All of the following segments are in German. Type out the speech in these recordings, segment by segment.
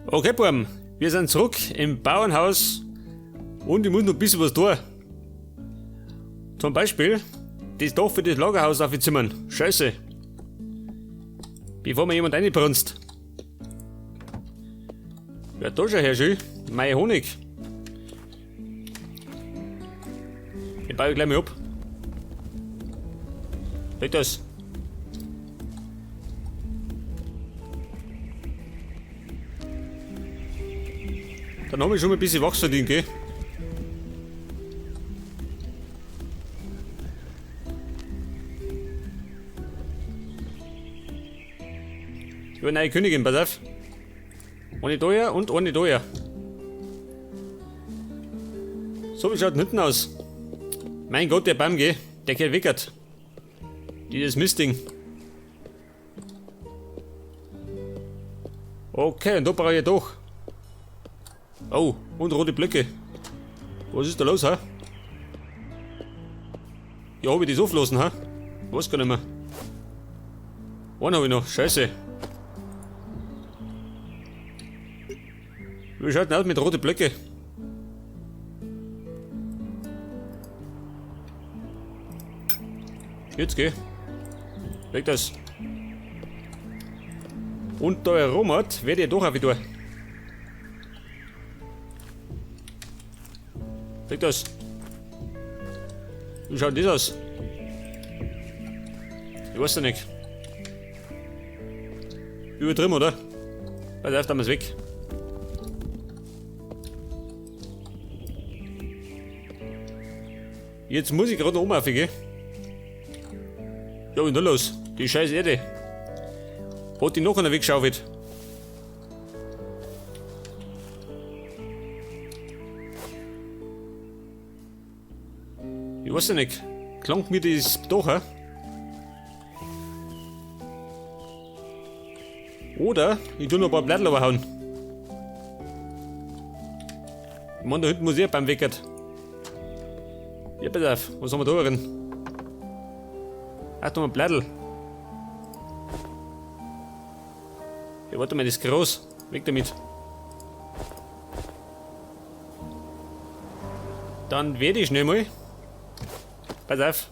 Okay, Buben, wir sind zurück im Bauernhaus und ich muss noch ein bisschen was tun. Zum Beispiel das Dach für das Lagerhaus aufzimmern. Scheiße. Bevor mir jemand reinbrunst. Ja, da schon her, schön. Mein Honig. Den baue ich gleich mal ab. Weg das. Dann habe ich schon mal ein bisschen Wachs verdient, gell? Ich will eine neue Königin, pass auf. Ohne Deuer und ohne Deuer. So, wie schaut denn hinten aus? Mein Gott, der Baum, gell? Der geht weckert. Dieses Mistding. Okay, und da brauche ich doch. Oh, und rote Blöcke. Was ist da los, ha? Ja, hab ich das auflassen, ha? Weiß gar nicht mehr. Einen habe ich noch, scheiße. Wie schaut denn aus mit roten Blöcke? Jetzt geh. Weg das. Und da herum hat, werde ich doch auch wieder. Weg das. Wie schaut das aus? Ich weiß ja nicht. Übertrieben, oder? Pass auf, da ist weg. Jetzt muss ich gerade oben auf, gell? Ja, und dann los. Die scheiß Erde. Hat die noch einer weggeschaufelt. Ich weiß ja nicht. Klangt mir das doch, hä? Oder ich tu noch ein paar Blätter überhauen. Ich meine, da hinten muss ich beim Weckert. Ja, pass auf. Was haben wir da drin? Ach, da mal ein Blättel. Ja, warte mal, das ist groß. Weg damit. Dann werde ich schnell mal. Pass auf.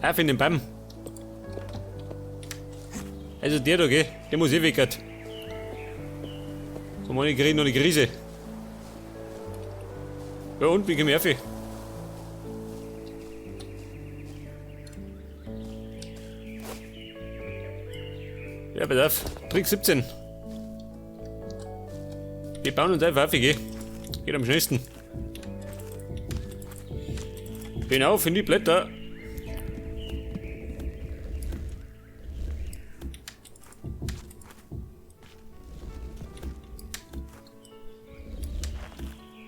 Auf in den Baum. Also der da, gell? Der muss eh weckert. So, meine kriegen noch eine Krise. Ja, und wie komme ich auf? Ja, pass auf. Trick 17. Wir bauen uns einfach auf, gell? Geht am schnellsten. Genau, für die Blätter.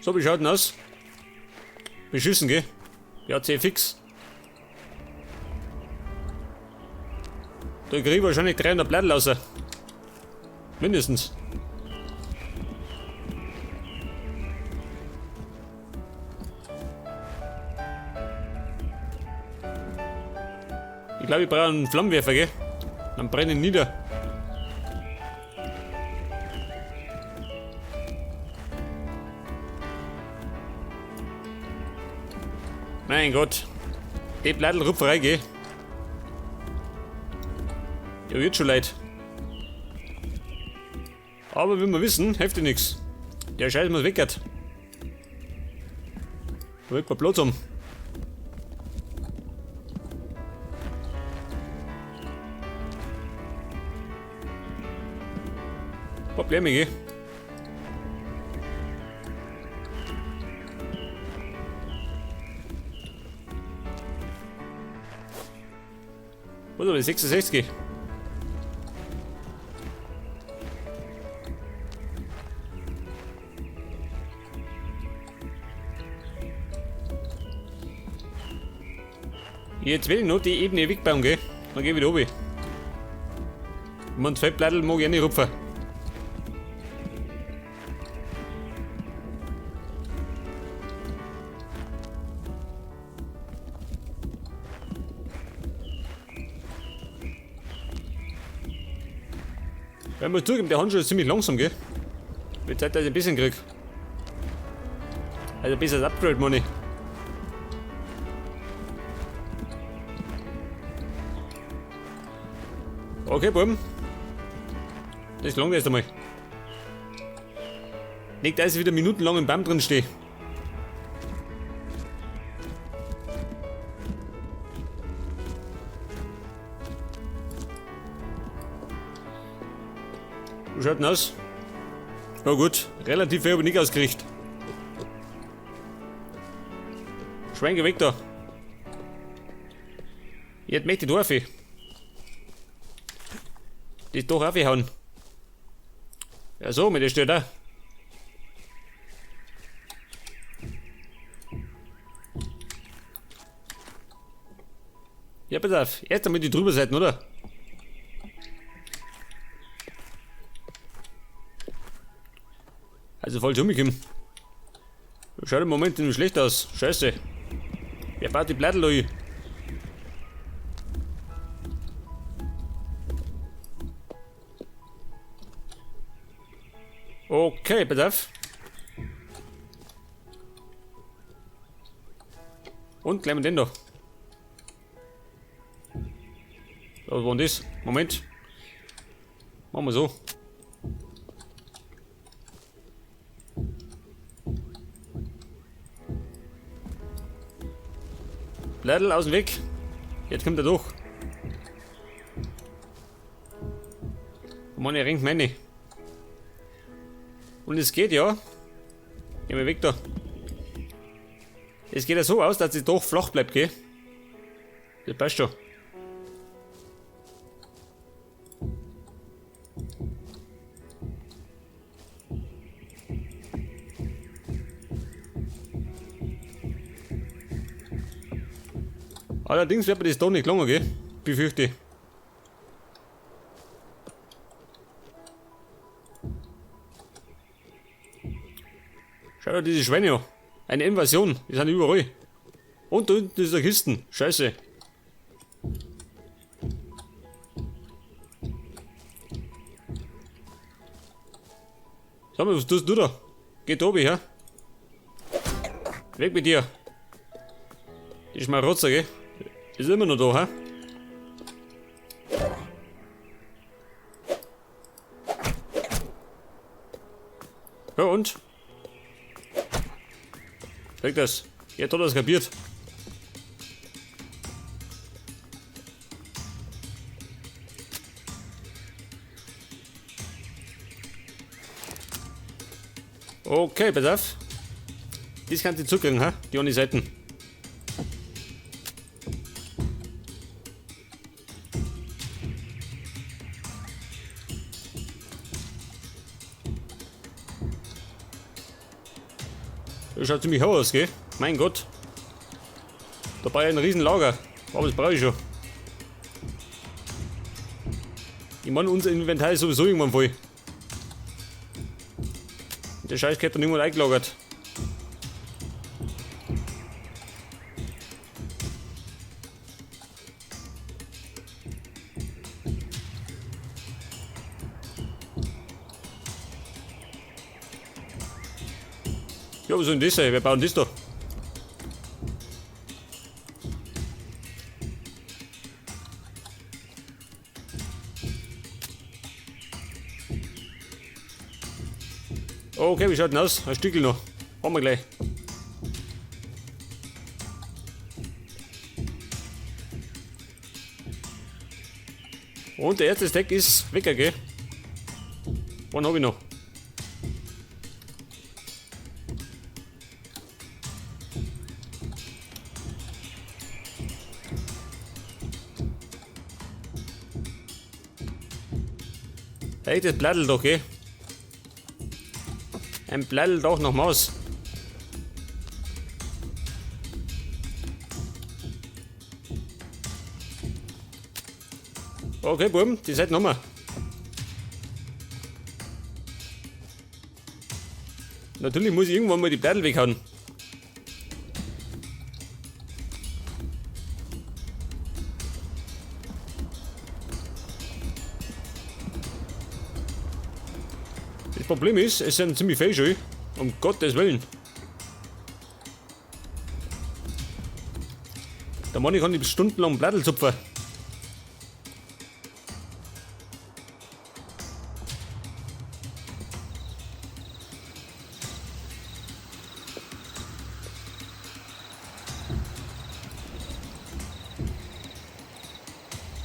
So, wie schaut denn aus? Beschissen, gell? Ja, C fix. Da kriege ich wahrscheinlich 300 Blätter raus. Mindestens. Ich glaube, ich brauche einen Flammenwerfer, gell? Dann brenne ich nieder. Mein Gott. Die Blättelrupferei, gell? Ja, wird schon leid. Aber wie wir wissen, hilft dir nichts. Der Scheiß muss weckert. Da wird man Platz um. Probleme, gell? Was habe ich? 66? Jetzt will ich noch die Ebene wegbauen, gell? Dann geh ich wieder oben. Man, 2 Blättel mag ich nicht rupfen. Weil man zugeben, der Handschuh ist ziemlich langsam, gell? Wird Zeit, dass ich ein bisschen krieg. Also bis das Upgrade Money. Okay, Buben. Das langt erst einmal. Nicht, dass ich wieder minutenlang im Baum drin stehe. Wie schaut denn aus? Ja gut, relativ viel habe ich nicht ausgerichtet. Schwenke weg da. Jetzt möchte ich Dorfi. Das doch aufhauen. Ja so, mit der steht da. Ja, pass auf. Erst einmal die drüber Seiten, oder? Also falsch umgekommen. Schaut im Moment nicht schlecht aus. Scheiße. Wer baut die Blättel ein? Okay, pass auf. Und gleich mal den da. Was war denn das? Moment. Machen wir so. Blättel aus dem Weg. Jetzt kommt er durch. Mann, er ringt meine. Und es geht ja. Geh mal weg da. Es geht ja so aus, dass es doch flach bleibt, gell? Das passt schon. Allerdings wird mir das doch nicht lange, gell? Befürchte. Schau dir diese Schweine an. Eine Invasion. Die sind überall. Und da unten ist der Kisten. Scheiße. Sag mal, was tust du da? Geh da oben her. Weg mit dir. Die ist mal Rotzer, gell? Ist immer noch da, hä? Ja und? Sag das. Jetzt hat er es kapiert. Okay, pass auf. Das kannst du zukriegen, ha? Die an die Seiten. Das schaut ziemlich hoch aus, gell? Mein Gott. Da brauche ich ein riesen Lager. Aber das brauche ich schon. Ich meine, unser Inventar ist sowieso irgendwann voll. Der Scheiß gehört dann irgendwann eingelagert. Ja, was soll denn das sein? Wer baut denn das da? Okay, wie schaut denn aus? Ein Stückel noch. Haben wir gleich. Und der erste Stack ist weg, gell? Wann habe ich noch? Hey, das Blattl doch, gell? Ein Blattl doch noch Maus. Okay, Buben, die seid nochmal. Natürlich muss ich irgendwann mal die Blattl weghauen. Das Problem ist, es sind ziemlich viele schon. Um Gottes Willen. Der Mann kann ich stundenlang Blattel zupfen.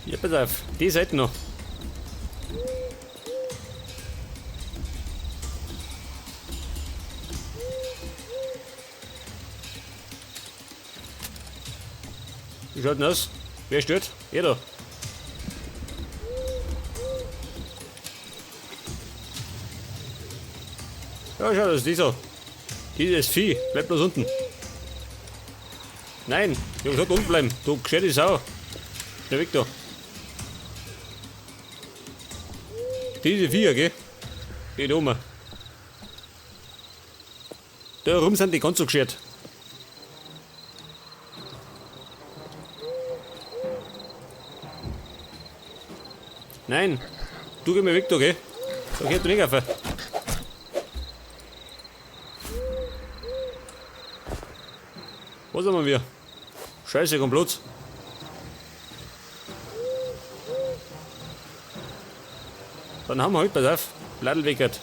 Ja, pass auf, die Seite noch. Wie schaut denn aus? Wer stört? Jeder. Ja, schau, das ist dieser. Dieses Vieh. Bleib bloß unten. Nein, ich hab gesagt unten bleiben. Du gescheite Sau. Schnell weg da. Diese Viecher, gell? Geht um. Da rum sind die ganz so geschert. Nein, du geh mir weg, du, geh. Da geht du nicht auf. Was haben wir? Scheiße, komm Blut. Dann haben wir halt, pass auf, Blattel weggehört.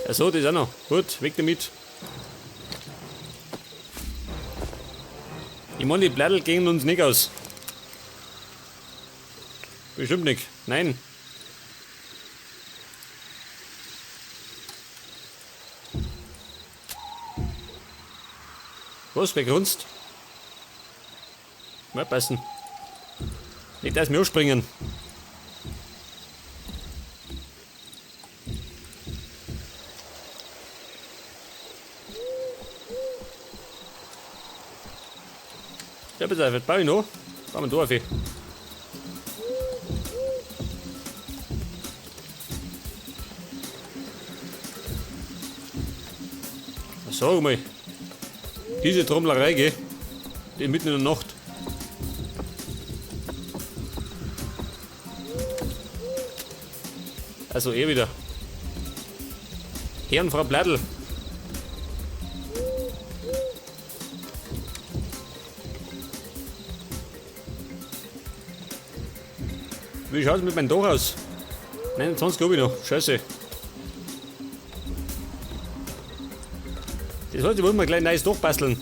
Achso, das ist auch noch. Gut, weg damit. Ich meine, die Blattel gehen uns nicht aus. Bestimmt nicht. Nein. Was? Wer grunzt? Mal passen. Nicht, dass wir ausspringen. Ja, pass auf, jetzt baue ich noch. Bauen wir ein Dorf. Sag mal, diese Trommlerei, gell? Die mitten in der Nacht. Also wieder. Herren, Frau Blattel. Wie schaut es mit meinem Dach aus? 29 habe ich noch. Scheiße. Das heißt, ich wollte mir gleich ein neues Dach basteln.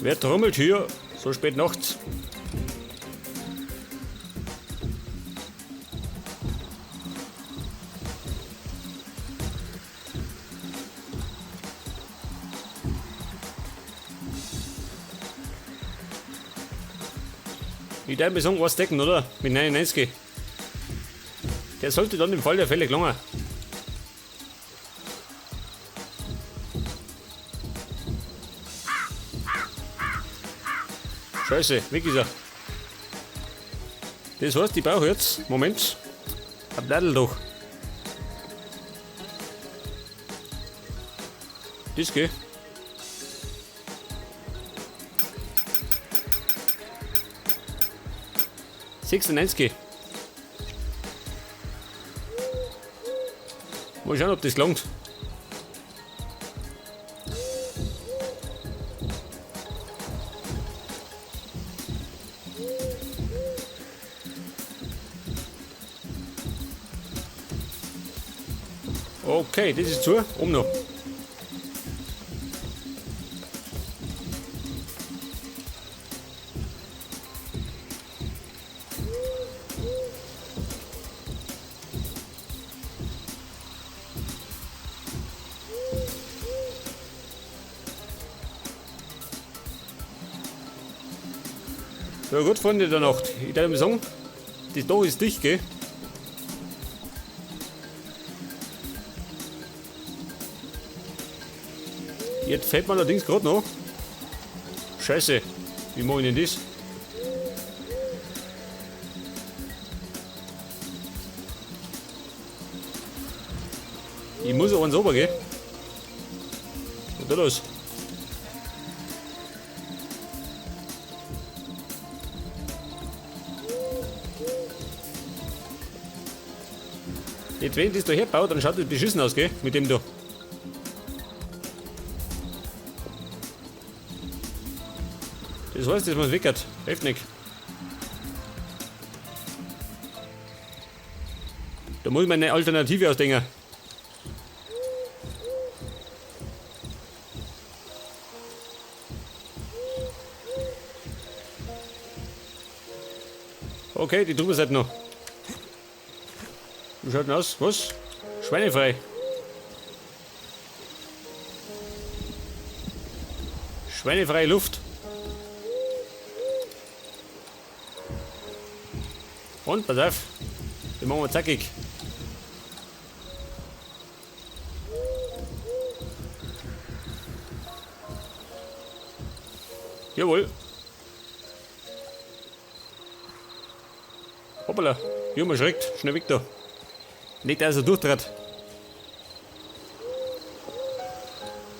Wer trommelt hier so spät nachts? Ich darf mir sagen, was decken, oder? Mit 99. Der sollte dann im Fall der Fälle gelangen. Scheiße, weg ist er. Das heißt, ich brauche jetzt, Moment, ein Blattel doch. Das geht. $96. Mal schauen, ob das langt. Okay, das ist zu. Noch. Ja gut, Freunde der Nacht. Ich darf mal sagen, das Dach ist dicht, gell? Jetzt fällt mir allerdings gerade noch. Scheiße, wie mache ich denn das? Ich muss aber ins Ober, gell? Was ist da los? Jetzt, wenn das da herbaut, dann schaut das beschissen aus, gell? Mit dem da. Das heißt, dass man es weg hat. Hilft nicht. Da muss man eine Alternative ausdenken. Okay, die drüber seid noch. Wie schaut denn aus? Was? Schweinefrei. Schweinefreie Luft. Und, pass auf. Den machen wir zackig. Jawohl. Hoppala. Ich hab mich erschreckt. Schnell weg da. Nicht, dass er durchtrat.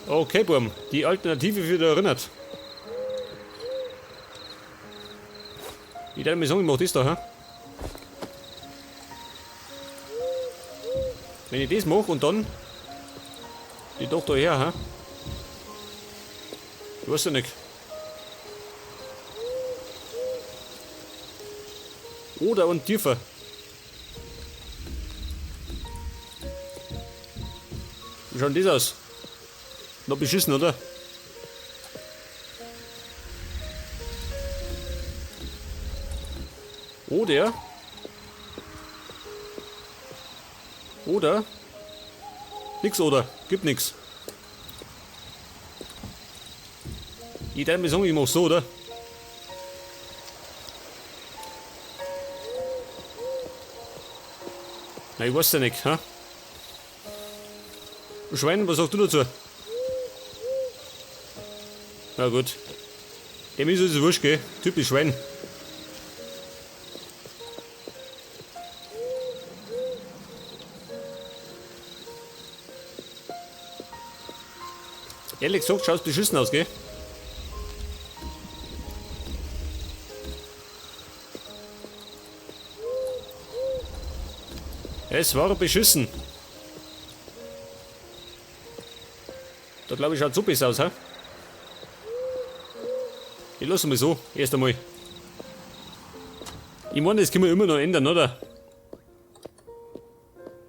Okay, Burm. Die Alternative wird erinnert. Ich darf mir sagen, ich mach das da, ha? Wenn ich das mache und dann die doch da her, ha? Ich weiß ja nicht. Oder und tiefer. Wie schaut denn das aus? Noch beschissen, oder? Oder? Oder? Nix oder? Gibt nix. Ich darf mir sagen, ich mach so, oder? Na, ich weiß ja nicht, ha? Schwein, was sagst du dazu? Na gut. Dem ist es wurscht, gell? Typisch Schwein. Ehrlich gesagt, schaut beschissen aus, gell? Es war beschissen. Da glaube ich schaut so besser aus, ha? Ich lasse mal so, erst einmal. Ich meine, das können wir immer noch ändern, oder?